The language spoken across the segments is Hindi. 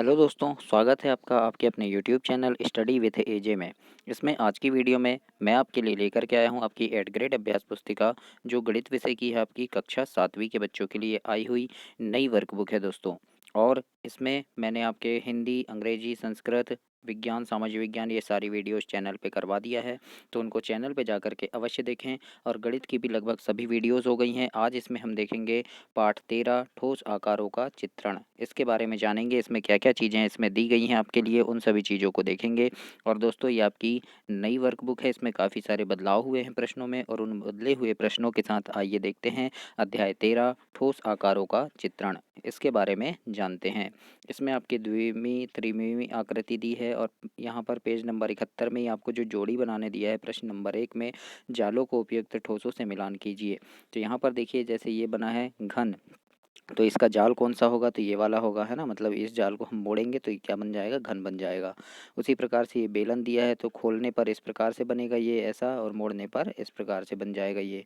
हेलो दोस्तों, स्वागत है आपका आपके अपने यूट्यूब चैनल स्टडी विथ एजे में। इसमें आज की वीडियो में मैं आपके लिए लेकर के आया हूं आपकी 8th ग्रेड अभ्यास पुस्तिका, जो गणित विषय की है, आपकी कक्षा 7वीं के बच्चों के लिए आई हुई नई वर्कबुक है दोस्तों। और इसमें मैंने आपके हिंदी, अंग्रेजी, संस्कृत, विज्ञान, सामाजिक विज्ञान ये सारी वीडियोस चैनल पे करवा दिया है, तो उनको चैनल पे जा कर के अवश्य देखें। और गणित की भी लगभग सभी वीडियोस हो गई हैं। आज इसमें हम देखेंगे पाठ 13 ठोस आकारों का चित्रण। इसके बारे में जानेंगे, इसमें क्या क्या चीज़ें इसमें दी गई हैं आपके लिए, उन सभी चीज़ों को देखेंगे। और दोस्तों, ये आपकी नई वर्कबुक है, इसमें काफ़ी सारे बदलाव हुए हैं प्रश्नों में, और उन बदले हुए प्रश्नों के साथ आइए देखते हैं अध्याय 13 ठोस आकारों का चित्रण। इसके बारे में जानते हैं। इसमें आपकी द्विमीय त्रिमीय आकृति दी है, और यहाँ पर पेज नंबर 71 में ही आपको जो जोड़ी बनाने दिया है, प्रश्न नंबर 1 में जालों को उपयुक्त ठोसों से मिलान कीजिए। तो यहाँ पर देखिए, जैसे ये बना है घन, तो इसका जाल कौन सा होगा, तो ये वाला होगा, है ना। मतलब इस जाल को हम मोड़ेंगे तो ये क्या बन जाएगा, घन बन जाएगा। उसी प्रकार से ये बेलन दिया है, तो खोलने पर इस प्रकार से बनेगा ये ऐसा, और मोड़ने पर इस प्रकार से बन जाएगा ये।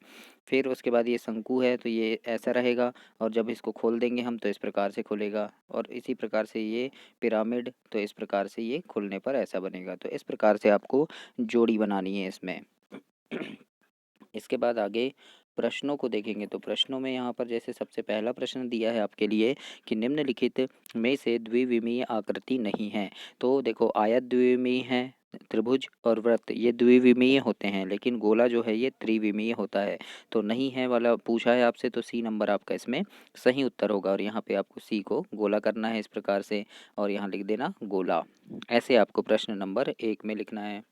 फिर उसके बाद ये शंकु है, तो ये ऐसा रहेगा, और जब इसको खोल देंगे हम तो इस प्रकार से खुलेगा। और इसी प्रकार से ये पिरामिड, तो इस प्रकार से ये खुलने पर ऐसा बनेगा। तो इस प्रकार से आपको जोड़ी बनानी है इसमें। इसके बाद आगे प्रश्नों को देखेंगे, तो प्रश्नों में यहाँ पर जैसे सबसे पहला प्रश्न दिया है आपके लिए कि निम्नलिखित में से द्विविमीय आकृति नहीं है। तो देखो, आयत द्विविमीय है, त्रिभुज और वृत्त ये द्विविमीय होते हैं, लेकिन गोला जो है ये त्रिविमीय होता है। तो नहीं है वाला पूछा है आपसे, तो सी नंबर आपका इसमें सही उत्तर होगा। और यहाँ पे आपको सी को गोला करना है इस प्रकार से, और यहाँ लिख देना गोला। ऐसे आपको प्रश्न नंबर 1 में लिखना है।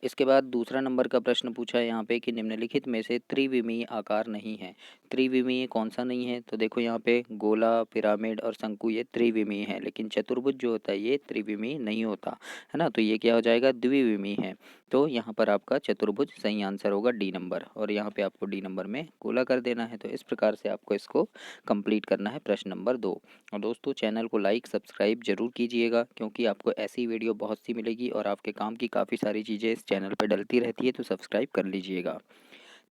इसके बाद दूसरा नंबर का प्रश्न पूछा है यहाँ पे कि निम्नलिखित में से त्रिविमीय आकार नहीं है। त्रिविमीय कौन सा नहीं है, तो देखो यहाँ पे गोला, पिरामिड और शंकु ये त्रिविमीय है, लेकिन चतुर्भुज जो होता है ये त्रिविमीय नहीं होता, है ना। तो ये क्या हो जाएगा, द्विविमीय है। तो यहाँ पर आपका चतुर्भुज सही आंसर होगा डी नंबर, और यहाँ पे आपको डी नंबर में गोला कर देना है। तो इस प्रकार से आपको इसको कंप्लीट करना है प्रश्न नंबर 2। और दोस्तों, चैनल को लाइक सब्सक्राइब जरूर कीजिएगा, क्योंकि आपको ऐसी वीडियो बहुत सी मिलेगी, और आपके काम की काफ़ी सारी चीज़ें इस चैनल पर डलती रहती है, तो सब्सक्राइब कर लीजिएगा।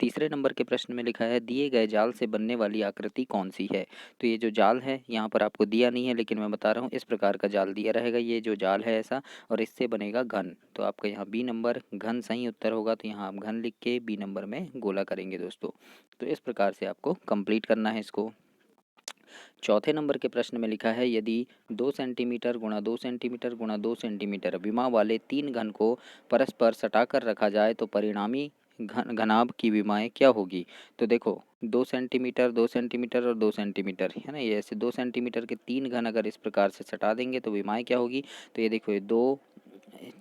तीसरे नंबर के प्रश्न में लिखा है दिए गए जाल से बनने वाली आकृति कौन सी है। तो ये जो जाल है यहाँ पर आपको दिया नहीं है, लेकिन मैं बता रहा हूँ इस प्रकार का जाल दिया रहेगा, ये जो जाल है ऐसा, और इससे बनेगा घन। तो आपका यहाँ बी नंबर घन सही उत्तर होगा। तो यहाँ आप घन लिख के बी नंबर में गोला करेंगे दोस्तों। तो इस प्रकार से आपको कंप्लीट करना है इसको। चौथे नंबर के प्रश्न में लिखा है यदि 2 सेंटीमीटर गुणा 2 सेंटीमीटर गुणा 2 सेंटीमीटर विमा वाले 3 घन को परस्पर सटाकर रखा जाए तो परिणामी घनाभ की विमाएं क्या होगी। तो देखो, 2 सेंटीमीटर 2 सेंटीमीटर और 2 सेंटीमीटर, है ना। ये ऐसे 2 सेंटीमीटर के 3 घन अगर इस प्रकार से सटा देंगे तो विमाएं क्या होगी। तो ये देखो, ये 2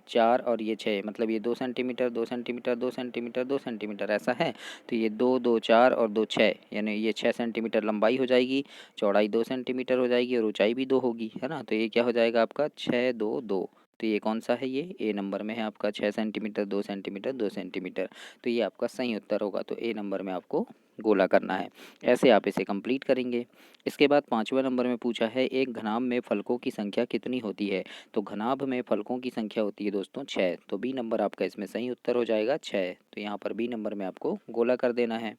4 और ये 6, मतलब ये 2 सेंटीमीटर 2 सेंटीमीटर 2 सेंटीमीटर 2 सेंटीमीटर ऐसा है। तो ये 2 2 4 और 2 6, यानी ये 6 सेंटीमीटर लंबाई हो जाएगी, चौड़ाई 2 सेंटीमीटर हो जाएगी, और ऊंचाई भी 2 होगी, है ना। तो ये क्या हो जाएगा आपका 6 2 2। तो ये कौन सा है, ये ए नंबर में है आपका 6 सेंटीमीटर 2 सेंटीमीटर 2 सेंटीमीटर। तो ये आपका सही उत्तर होगा। तो ए नंबर में आपको गोला करना है। ऐसे आप इसे कंप्लीट करेंगे। इसके बाद 5वें नंबर में पूछा है एक घनाभ में फलकों की संख्या कितनी होती है। तो घनाभ में फलकों की संख्या होती है दोस्तों 6। तो बी नंबर आपका इसमें सही उत्तर हो जाएगा 6। तो यहाँ पर बी नंबर में आपको गोला कर देना है।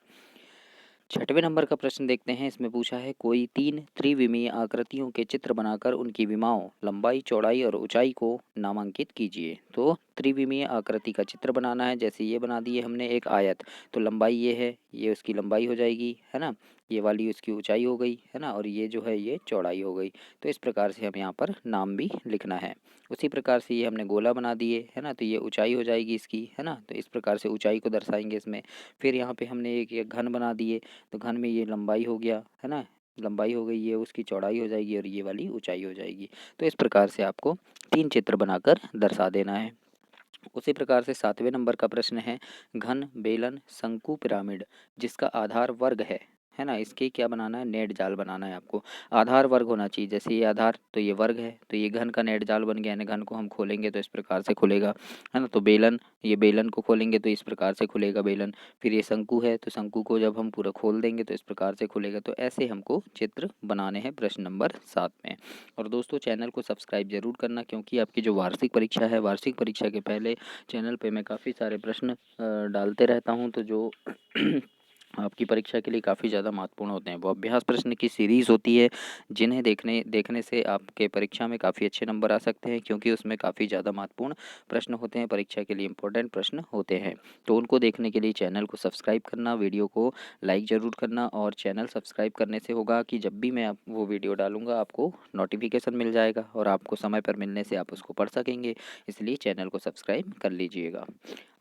6वें नंबर का प्रश्न देखते हैं। इसमें पूछा है कोई 3 त्रिविमीय आकृतियों के चित्र बनाकर उनकी विमाओं, लंबाई, चौड़ाई और ऊंचाई को नामांकित कीजिए। तो त्रिविमीय आकृति का चित्र बनाना है। जैसे ये बना दिए हमने एक आयत, तो लंबाई ये है, ये उसकी लंबाई हो जाएगी, है ना। ये वाली उसकी ऊंचाई हो गई, है ना, और ये जो है ये चौड़ाई हो गई। तो इस प्रकार से हम यहाँ पर नाम भी लिखना है। उसी प्रकार से ये हमने गोला बना दिए, है ना। तो ये ऊंचाई हो जाएगी इसकी, है ना। तो इस प्रकार से ऊंचाई को दर्शाएंगे इसमें। फिर यहाँ पे हमने एक ये घन बना दिए, तो घन में ये लंबाई हो गया, है ना, लंबाई हो गई, ये उसकी चौड़ाई हो जाएगी, और ये वाली ऊंचाई हो जाएगी। तो इस प्रकार से आपको 3 चित्र बनाकर दर्शा देना है। उसी प्रकार से 7वें नंबर का प्रश्न है घन, बेलन, शंकु, पिरामिड जिसका आधार वर्ग है ना, इसके क्या बनाना है, नेट जाल बनाना है आपको। आधार वर्ग होना चाहिए, जैसे ये आधार तो ये वर्ग है, तो ये घन का नेट जाल बन गया, यानी घन को हम खोलेंगे तो इस प्रकार से खुलेगा, है ना। तो बेलन, ये बेलन को खोलेंगे तो इस प्रकार से खुलेगा बेलन। फिर ये शंकु है, तो शंकु को जब हम पूरा खोल देंगे तो इस प्रकार से खुलेगा। तो ऐसे हमको चित्र बनाने हैं प्रश्न नंबर 7 में। और दोस्तों, चैनल को सब्सक्राइब जरूर करना, क्योंकि आपकी जो वार्षिक परीक्षा है, वार्षिक परीक्षा के पहले चैनल पे मैं काफ़ी सारे प्रश्न डालते रहता हूँ, तो जो आपकी परीक्षा के लिए काफ़ी ज़्यादा महत्वपूर्ण होते हैं। वो अभ्यास प्रश्न की सीरीज़ होती है, जिन्हें देखने देखने से आपके परीक्षा में काफ़ी अच्छे नंबर आ सकते हैं, क्योंकि उसमें काफ़ी ज़्यादा महत्वपूर्ण प्रश्न होते हैं, परीक्षा के लिए इम्पोर्टेंट प्रश्न होते हैं। तो उनको देखने के लिए चैनल को सब्सक्राइब करना, वीडियो को लाइक ज़रूर करना, और चैनल सब्सक्राइब करने से होगा कि जब भी मैं आप वो वीडियो डालूँगा आपको नोटिफ़िकेशन मिल जाएगा और आपको समय पर मिलने से आप उसको पढ़ सकेंगे, इसलिए चैनल को सब्सक्राइब कर लीजिएगा।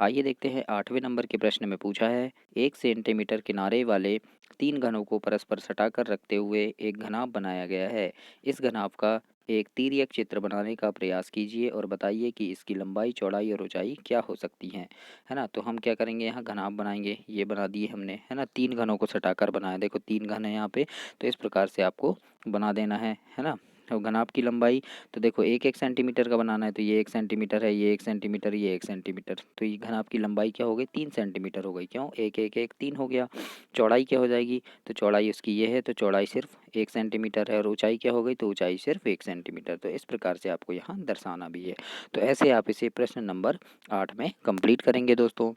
आइए देखते हैं 8वें नंबर के प्रश्न में पूछा है, 1 सेंटीमीटर किनारे वाले 3 घनों को परस्पर सटाकर रखते हुए एक घनाभ बनाया गया है। इस घनाभ का एक तिर्यक चित्र बनाने का प्रयास कीजिए और बताइए कि इसकी लंबाई, चौड़ाई और ऊंचाई क्या हो सकती हैं। है ना? तो हम क्या करेंगे, यहाँ घनाभ बनाएंगे। ये बना दिए हमने, है ना? 3 घनों को सटाकर बनाया। देखो 3 घन है यहाँ पे, तो इस प्रकार से आपको बना देना है ना? और घनाभ की लंबाई, तो देखो 1-1 सेंटीमीटर का बनाना है, तो ये 1 सेंटीमीटर है, ये 1 सेंटीमीटर, ये 1 सेंटीमीटर, तो ये घनाभ की लंबाई क्या हो गई, 3 सेंटीमीटर हो गई। क्यों? 1-1-1 3 हो गया। चौड़ाई क्या हो जाएगी, तो चौड़ाई उसकी ये है, तो चौड़ाई सिर्फ 1 सेंटीमीटर है, और ऊंचाई क्या हो गई, तो ऊंचाई सिर्फ 1 सेंटीमीटर। तो इस प्रकार से आपको यहाँ दर्शाना भी है। तो ऐसे आप इसे प्रश्न नंबर 8 में कंप्लीट करेंगे दोस्तों।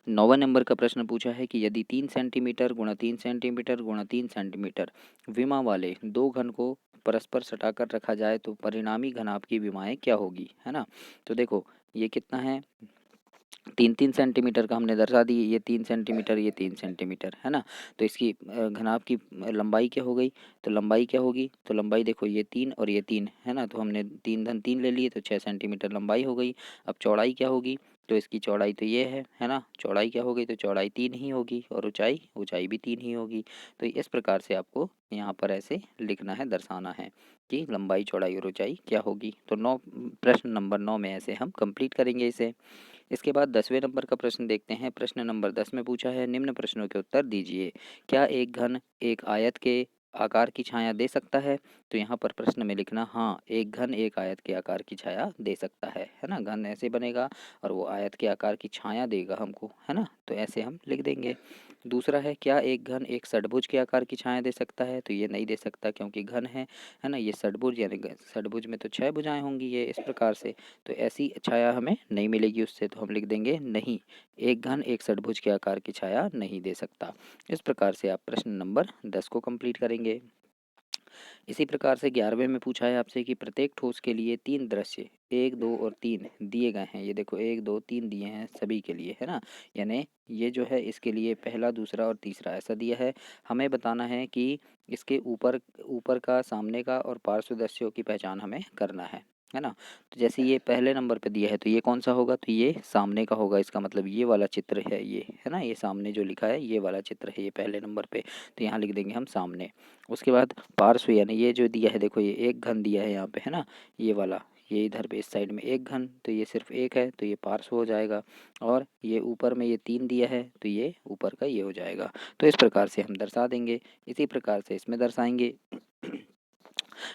9वें नंबर का प्रश्न पूछा है कि यदि 3 सेंटीमीटर गुणा 3 सेंटीमीटर गुणा 3 सेंटीमीटर विमा वाले 2 घन को परस्पर सटाकर रखा जाए तो परिणामी घनाभ की विमाएं क्या होगी, है ना? तो देखो ये कितना है, 3-3 सेंटीमीटर का हमने दर्शा दी, ये 3 सेंटीमीटर, ये 3 सेंटीमीटर, है ना? तो इसकी घनाभ की लंबाई क्या हो गई, तो लंबाई क्या होगी, तो लंबाई देखो ये 3 और ये 3, है ना? तो हमने 3 धन 3 ले लिए, तो 6 सेंटीमीटर लंबाई हो गई। अब चौड़ाई क्या होगी, तो इसकी चौड़ाई तो ये है ना? चौड़ाई क्या हो गई, तो चौड़ाई 3 ही होगी, और ऊंचाई ऊंचाई भी 3 ही होगी। तो इस प्रकार से आपको यहाँ पर ऐसे लिखना है, दर्शाना है कि लंबाई, चौड़ाई और ऊंचाई क्या होगी। तो 9 प्रश्न नंबर 9 में ऐसे हम कंप्लीट करेंगे इसे। इसके बाद 10वें नंबर का प्रश्न देखते हैं। प्रश्न नंबर 10 में पूछा है, निम्न प्रश्नों के उत्तर दीजिए। क्या एक घन एक आयत के आकार की छाया दे सकता है? तो यहाँ पर प्रश्न में लिखना, हाँ, एक घन एक आयत के आकार की छाया दे सकता है ना? घन ऐसे बनेगा और वो आयत के आकार की छाया देगा हमको, है ना? तो ऐसे हम लिख देंगे। दूसरा है, क्या एक घन एक षटभुज के आकार की छाया दे सकता है? तो ये नहीं दे सकता, क्योंकि घन है ना? ये षटभुज, यानी षटभुज में तो 6 भुजाएं होंगी, ये इस प्रकार से, तो ऐसी छाया हमें नहीं मिलेगी उससे, तो हम लिख देंगे नहीं, एक घन एक षटभुज के आकार की छाया नहीं दे सकता। इस प्रकार से आप प्रश्न नंबर 10 को कंप्लीट करेंगे। इसी प्रकार से 11वें में पूछा है आपसे कि प्रत्येक ठोस के लिए 3 दृश्य 1, 2 और 3 दिए गए हैं। ये देखो 1, 2, 3 दिए हैं सभी के लिए, है ना? यानी ये जो है इसके लिए पहला, दूसरा और तीसरा ऐसा दिया है। हमें बताना है कि इसके ऊपर ऊपर का, सामने का और पार्श्व दृश्यों की पहचान हमें करना है ना? तो जैसे ये पहले नंबर पे दिया है, तो ये कौन सा होगा, तो ये सामने का होगा। इसका मतलब ये वाला चित्र है ये, है ना? ये सामने जो लिखा है ये वाला चित्र है, ये पहले नंबर पे, तो यहाँ लिख देंगे हम सामने। उसके बाद पार्श्व, यानी ये जो दिया है, देखो ये एक घन दिया है यहाँ पे, है ना? ये वाला, ये इधर पे इस साइड में एक घन, तो ये सिर्फ एक है, तो ये पार्श्व हो जाएगा। और ये ऊपर में ये 3 दिया है, तो ये ऊपर का ये हो जाएगा। तो इस प्रकार से हम दर्शा देंगे। इसी प्रकार से इसमें दर्शाएंगे।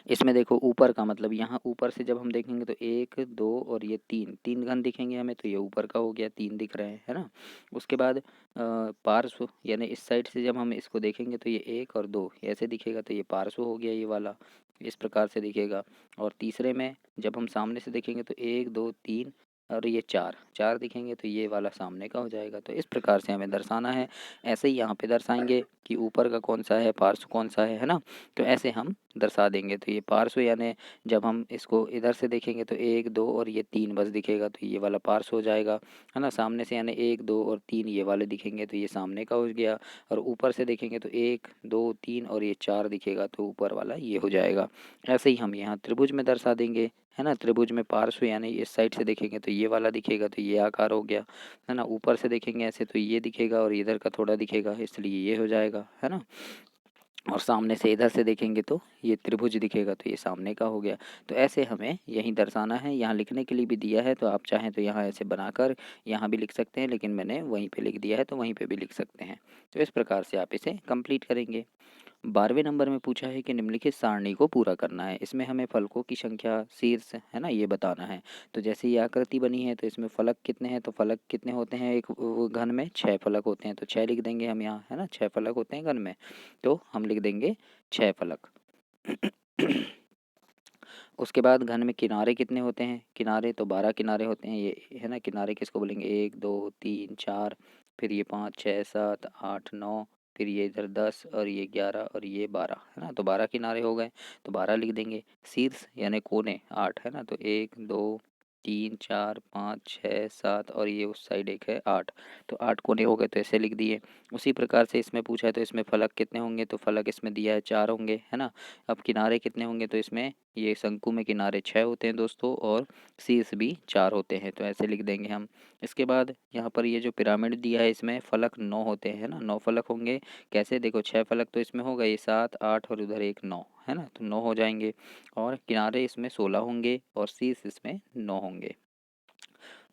इसमें देखो ऊपर का मतलब, यहाँ ऊपर से जब हम देखेंगे तो 1, 2 और ये 3 घन दिखेंगे हमें, तो ये ऊपर का हो गया, 3 दिख रहे हैं, है ना? उसके बाद पार्श्व, यानी इस साइड से जब हम इसको देखेंगे तो ये 1 और 2 ऐसे दिखेगा, तो ये पार्श्व हो गया, ये वाला इस प्रकार से दिखेगा। और तीसरे में जब हम सामने से देखेंगे तो 1, 2, 3 और ये 4 दिखेंगे, तो ये वाला सामने का हो जाएगा। तो इस प्रकार से हमें दर्शाना है। ऐसे ही यहाँ पे दर्शाएंगे कि ऊपर का कौन सा है, पार्श्व कौन सा है ना? तो ऐसे हम दर्शा देंगे। तो ये पार्श्व, यानी जब हम इसको इधर से देखेंगे तो 1, 2 और ये 3 बस दिखेगा, तो ये वाला पार्श्व हो जाएगा, है ना? सामने से यानी 1, 2 और 3 ये वाले दिखेंगे, तो ये सामने का हो गया। और ऊपर से देखेंगे तो 1, 2, 3 और ये 4 दिखेगा, तो ऊपर वाला ये हो जाएगा। ऐसे ही हम यहाँ त्रिभुज में दर्शा देंगे, है ना? त्रिभुज में पार्श्व, यानी इस साइड से देखेंगे तो ये वाला दिखेगा, तो ये आकार हो गया, है ना? ऊपर से देखेंगे ऐसे तो ये दिखेगा, और इधर का थोड़ा दिखेगा, इसलिए ये हो जाएगा, है ना? और सामने से इधर से देखेंगे तो ये त्रिभुज दिखेगा, तो ये सामने का हो गया। तो ऐसे हमें यहीं दर्शाना है। यहाँ लिखने के लिए भी दिया है, तो आप चाहें तो यहाँ ऐसे बनाकर यहाँ भी लिख सकते हैं, लेकिन मैंने वहीं पे लिख दिया है, तो वहीं पे भी लिख सकते हैं। तो इस प्रकार से आप इसे कंप्लीट करेंगे। 12वें नंबर में पूछा है कि निम्नलिखित सारणी को पूरा करना है। इसमें हमें फलकों की संख्या, शीर्ष, है ना, ये बताना है। तो जैसे ये आकृति बनी है, तो इसमें फलक कितने हैं, तो फलक कितने होते हैं, एक वो घन में 6 फलक होते हैं, तो 6 लिख देंगे हम यहाँ, है ना? 6 फलक होते हैं घन में, तो हम लिख देंगे 6 फलक। उसके बाद घन में किनारे कितने होते हैं, किनारे तो 12 किनारे होते हैं, ये है ना? किनारे किसको बोलेंगे, 1, 2, 3, 4, फिर ये 5 6 7 8 9, फिर ये इधर 10 और ये 11 और ये 12, है ना। तो 12 किनारे हो गए, तो 12 लिख देंगे। शीर्ष यानी कोने 8, है ना। तो 1 2 3 4 5 6 7 और ये उस साइड एक है 8, तो 8 कोने हो गए, तो ऐसे लिख दिए। उसी प्रकार से इसमें पूछा है तो इसमें फलक कितने होंगे, तो फलक इसमें दिया है 4 होंगे, है ना। अब किनारे कितने होंगे, तो इसमें ये शंकु में किनारे 6 होते हैं दोस्तों, और शीर्ष भी 4 होते हैं, तो ऐसे लिख देंगे हम। इसके बाद यहाँ पर ये जो पिरामिड दिया है इसमें फलक 9 होते हैं, ना। 9 फलक होंगे। कैसे, देखो 6 फलक तो इसमें हो गए, 7 8 और उधर एक 9, है ना। तो 9 हो जाएंगे, और किनारे इसमें 16 होंगे और शीर्ष इसमें 9 होंगे।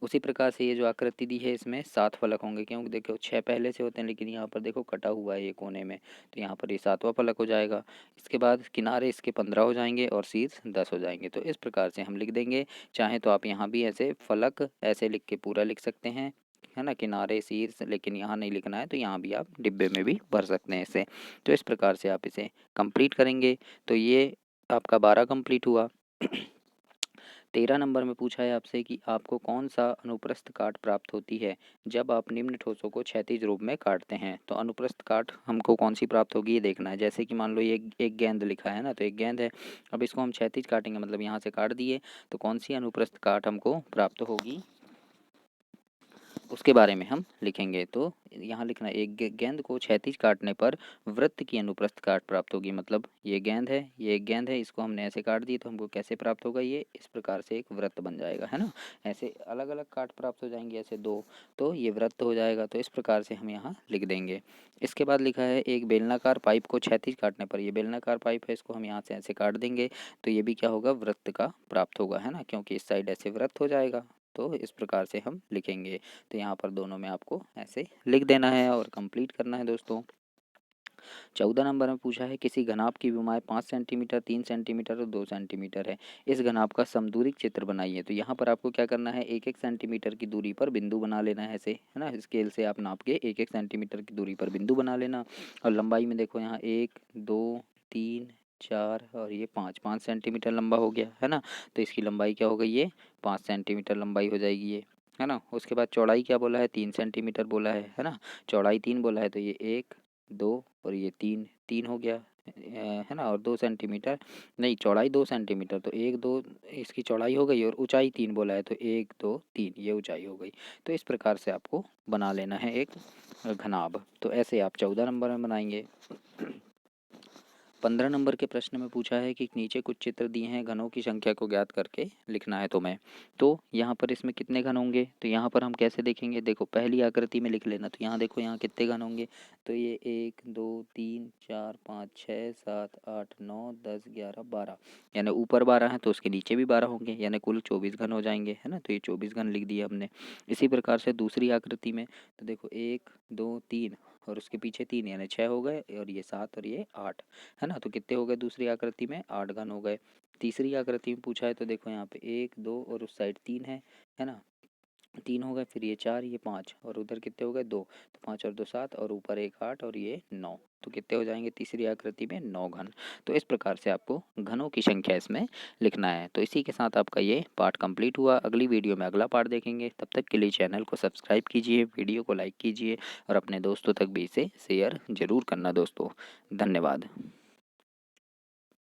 उसी प्रकार से ये जो आकृति दी है इसमें 7 फलक होंगे, क्योंकि देखो 6 पहले से होते हैं, लेकिन यहाँ पर देखो कटा हुआ है ये कोने में, तो यहाँ पर ये 7वां फलक हो जाएगा। इसके बाद किनारे इसके 15 हो जाएंगे और शीर्ष 10 हो जाएंगे, तो इस प्रकार से हम लिख देंगे। चाहे तो आप यहाँ भी ऐसे फलक ऐसे लिख के पूरा लिख सकते हैं, है ना, किनारे शीर्ष, लेकिन यहाँ नहीं लिखना है तो यहाँ भी आप डिब्बे में भी भर सकते हैं इसे। तो इस प्रकार से आप इसे कंप्लीट करेंगे। तो ये आपका 12 कंप्लीट हुआ। 13 नंबर में पूछा है आपसे कि आपको कौन सा अनुप्रस्थ काट प्राप्त होती है जब आप निम्न ठोसों को क्षैतिज रूप में काटते हैं। तो अनुप्रस्थ काट हमको कौन सी प्राप्त होगी ये देखना है। जैसे कि मान लो ये एक गेंद लिखा है ना, तो एक गेंद है, अब इसको हम क्षैतिज काटेंगे, मतलब यहाँ से काट दिए, तो कौन सी अनुप्रस्थ काट हमको प्राप्त होगी उसके बारे में हम लिखेंगे। तो यहाँ लिखना है, एक गेंद को क्षैतिज काटने पर वृत्त की अनुप्रस्थ काट प्राप्त होगी। मतलब ये गेंद है, ये एक गेंद है, इसको हमने ऐसे काट दी तो हमको कैसे प्राप्त होगा, ये इस प्रकार से एक वृत्त बन जाएगा, है ना। ऐसे अलग अलग काट प्राप्त हो जाएंगे, ऐसे दो, तो ये वृत्त हो जाएगा। तो इस प्रकार से हम यहाँ लिख देंगे। इसके बाद लिखा है, एक बेलनाकार पाइप को क्षैतिज काटने पर, ये बेलनाकार पाइप है, इसको हम यहाँ से ऐसे काट देंगे, तो ये भी क्या होगा, वृत्त का प्राप्त होगा, है ना, क्योंकि इस साइड ऐसे वृत्त हो जाएगा। तो इस प्रकार से हम लिखेंगे। तो यहाँ पर दोनों में आपको ऐसे लिख देना है और कंप्लीट करना है दोस्तों। 14 नंबर में पूछा है, किसी घनाभ की विमाएँ 5 सेंटीमीटर, 3 सेंटीमीटर और 2 सेंटीमीटर है। इस घनाभ का समदूरिक चित्र बनाइए। तो यहाँ पर आपको क्या करना है, 1-1 सेंटीमीटर की दूरी पर बिंदु बना लेना है ऐसे, है ना। स्केल से आप नाप के 1-1 सेंटीमीटर की दूरी पर बिंदु बना लेना। और लंबाई में देखो यहाँ 1 2 3 4 और ये 5 सेंटीमीटर लंबा हो गया, है ना। तो इसकी लंबाई क्या हो गई, ये 5 सेंटीमीटर लंबाई हो जाएगी ये, है ना। उसके बाद चौड़ाई क्या बोला है, 3 सेंटीमीटर बोला है ना। चौड़ाई 3 बोला है, तो ये 1 2 और ये 3 3 हो गया, है ना। और 2 सेंटीमीटर, नहीं चौड़ाई 2 सेंटीमीटर, तो 1 2 इसकी चौड़ाई हो गई, और ऊंचाई 3 बोला है, तो 1 2 3 ये ऊंचाई हो गई। तो इस प्रकार से आपको बना लेना है एक घनाभ। तो ऐसे आप 14 नंबर में बनाएंगे। 15 नंबर के प्रश्न में पूछा है कि नीचे कुछ चित्र दिए हैं, घनों की संख्या को ज्ञात करके लिखना है तुम्हें। तो यहाँ पर इसमें कितने घन होंगे, तो यहाँ पर हम कैसे देखेंगे, देखो पहली आकृति में लिख लेना। तो यहाँ देखो यहाँ कितने घन होंगे, तो ये 1 2 3 4 5 6 7 8 9 10 11 12, यानी ऊपर 12 है तो उसके नीचे भी 12 होंगे, यानी कुल 24 घन हो जाएंगे, है ना। तो ये 24 घन लिख दिया हमने। इसी प्रकार से दूसरी आकृति में, तो देखो 1 2 3 और उसके पीछे 3, यानी 6 हो गए, और ये 7 और ये 8, है ना। तो कितने हो गए दूसरी आकृति में, 8 घन हो गए। तीसरी आकृति में पूछा है, तो देखो यहाँ पे 1 2 और उस साइड 3 है ना। 3 हो गए, फिर ये 4 ये 5 और उधर कितने हो गए 2, तो 5 और 2 7 और ऊपर एक 8 और ये 9, तो कितने हो जाएंगे तीसरी आकृति में 9 घन। तो इस प्रकार से आपको घनों की संख्या इसमें लिखना है। तो इसी के साथ आपका ये पार्ट कंप्लीट हुआ। अगली वीडियो में अगला पार्ट देखेंगे, तब तक के लिए चैनल को सब्सक्राइब कीजिए, वीडियो को लाइक कीजिए और अपने दोस्तों तक भी इसे शेयर जरूर करना दोस्तों। धन्यवाद।